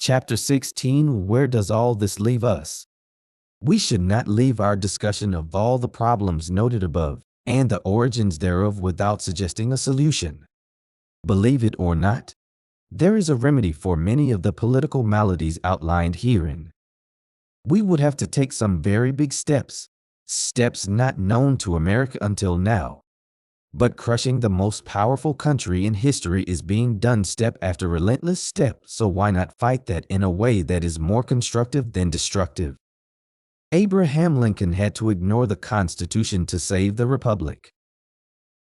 Chapter 16. Where does all this leave us? We should not leave our discussion of all the problems noted above and the origins thereof without suggesting a solution. Believe it or not, there is a remedy for many of the political maladies outlined herein. We would have to take some very big steps, steps not known to America until now. But crushing the most powerful country in history is being done step after relentless step, so why not fight that in a way that is more constructive than destructive? Abraham Lincoln had to ignore the Constitution to save the Republic.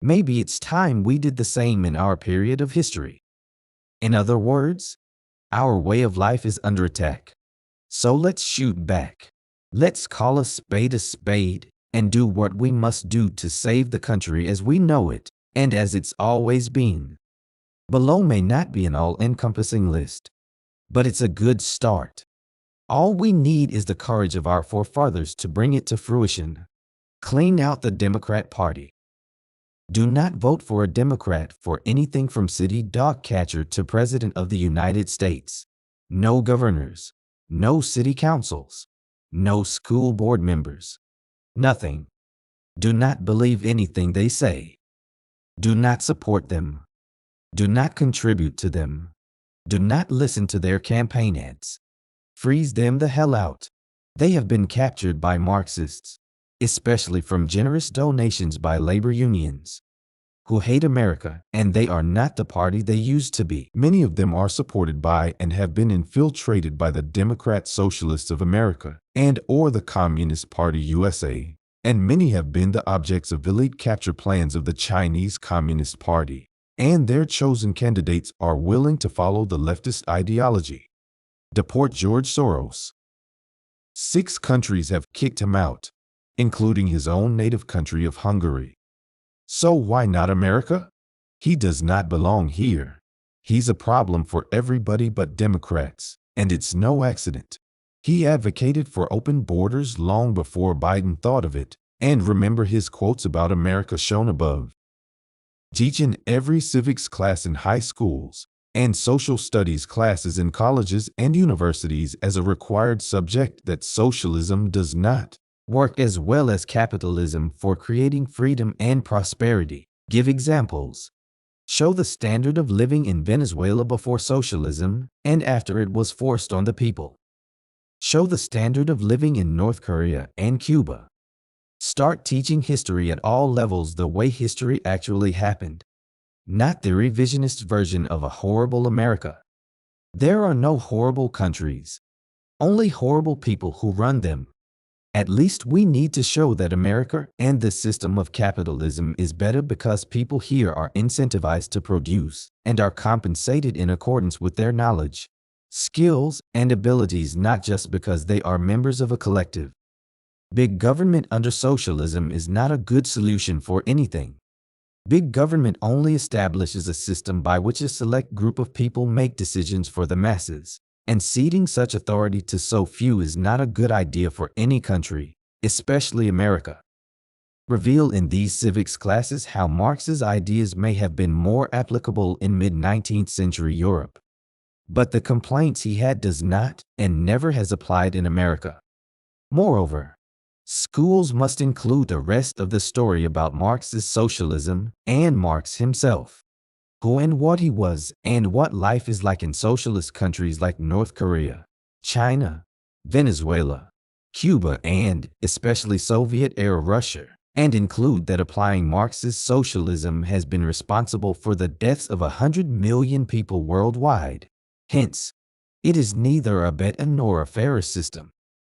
Maybe it's time we did the same in our period of history. In other words, our way of life is under attack. So let's shoot back. Let's call a spade, and do what we must do to save the country as we know it and as it's always been. Below may not be an all-encompassing list, but it's a good start. All we need is the courage of our forefathers to bring it to fruition. Clean out the Democrat Party. Do not vote for a Democrat for anything from city dog catcher to President of the United States. No governors, no city councils, no school board members. Nothing. Do not believe anything they say. Do not support them. Do not contribute to them. Do not listen to their campaign ads. Freeze them the hell out. They have been captured by Marxists, especially from generous donations by labor unions, who hate America, and they are not the party they used to be. Many of them are supported by and have been infiltrated by the Democrat Socialists of America and or the Communist Party USA, and many have been the objects of elite capture plans of the Chinese Communist Party, and their chosen candidates are willing to follow the leftist ideology. Deport George Soros. 6 countries have kicked him out, including his own native country of Hungary. So why not America? He does not belong here. He's a problem for everybody but Democrats, and it's no accident. He advocated for open borders long before Biden thought of it, and remember his quotes about America shown above. Teach in every civics class in high schools and social studies classes in colleges and universities as a required subject that socialism does not work as well as capitalism for creating freedom and prosperity. Give examples. Show the standard of living in Venezuela before socialism and after it was forced on the people. Show the standard of living in North Korea and Cuba. Start teaching history at all levels the way history actually happened, not the revisionist version of a horrible America. There are no horrible countries, only horrible people who run them. At least we need to show that America and the system of capitalism is better because people here are incentivized to produce and are compensated in accordance with their knowledge, skills, and abilities, not just because they are members of a collective. Big government under socialism is not a good solution for anything. Big government only establishes a system by which a select group of people make decisions for the masses, and ceding such authority to so few is not a good idea for any country, especially America. Reveal in these civics classes how Marx's ideas may have been more applicable in mid-19th century Europe, but the complaints he had does not and never has applied in America. Moreover, schools must include the rest of the story about Marx's socialism and Marx himself, who and what he was and what life is like in socialist countries like North Korea, China, Venezuela, Cuba, and especially Soviet-era Russia, and include that applying Marx's socialism has been responsible for the deaths of 100 million people worldwide. Hence, it is neither a better nor a fairer system.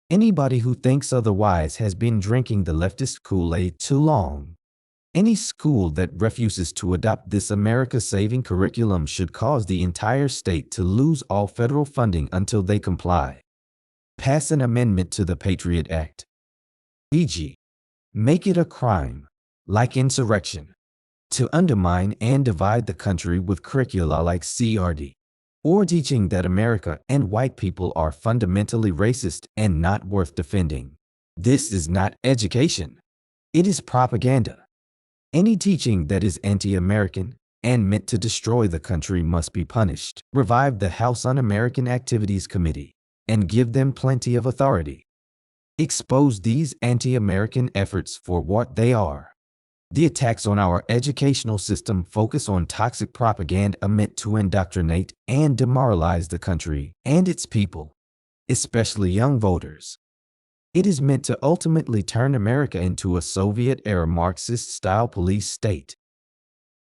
Anybody who thinks otherwise has been drinking the leftist Kool-Aid too long. Any school that refuses to adopt this America-saving curriculum should cause the entire state to lose all federal funding until they comply. Pass an amendment to the Patriot Act. E.g., make it a crime, like insurrection, to undermine and divide the country with curricula like CRT, or teaching that America and white people are fundamentally racist and not worth defending. This is not education. It is propaganda. Any teaching that is anti-American, and meant to destroy the country must be punished. Revive the House Un-American Activities Committee and give them plenty of authority. Expose these anti-American efforts for what they are. The attacks on our educational system focus on toxic propaganda meant to indoctrinate and demoralize the country and its people, especially young voters. It is meant to ultimately turn America into a Soviet-era Marxist-style police state.